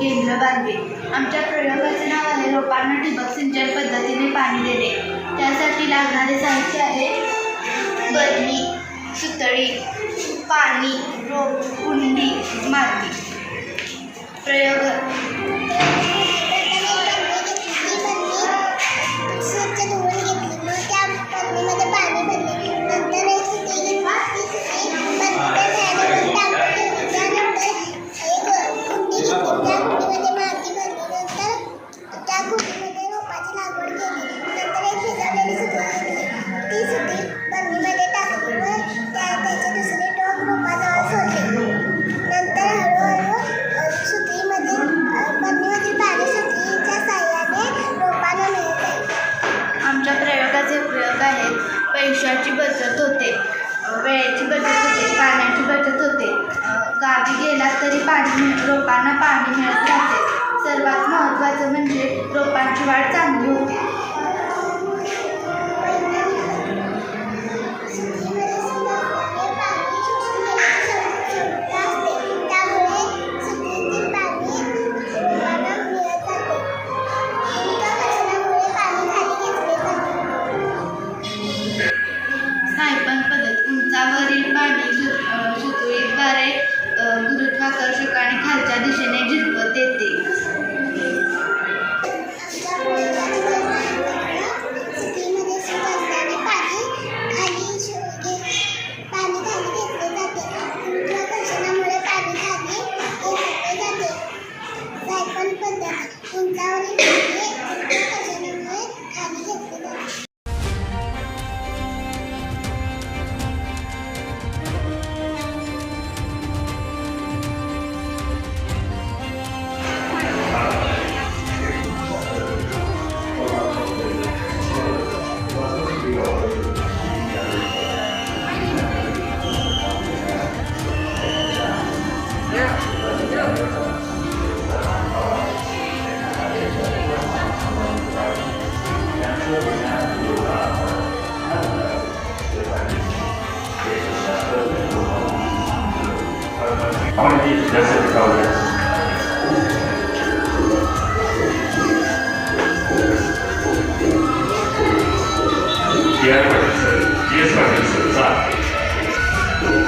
केंद्र बांधले. आमच्या प्रयोगाचे नाव आहे रोपांना ठिबक सिंचन पद्धतीने पाणी देणे. त्यासाठी लागणारे साहित्य आहे बरणी, सुतळी, पाणी, रोप, कुंडी, माती. प्रयोग आमच्या प्रयोगाचे प्रयोग आहेत पैशाची बचत होते, वेळेची बचत होते, पाण्याची बचत होते, गावी गेला तरी रोपांना पाणी मिळत राहते. सर्वात महत्त्वाचं म्हणजे रोपांची वाढ चांगली होते. सायपन पद्धत उंचावरील पाणी सुतळीद्वारे गुरुत्वाकर्षकाने खालच्या दिशेने झिरपत येते. How many years does it go this?第二个是阶算的存在，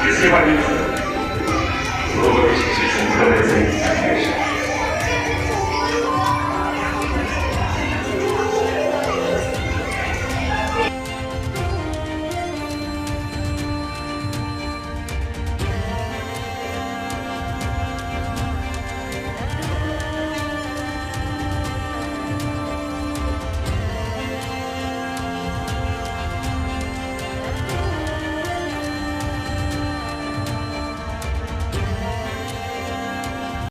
第四个是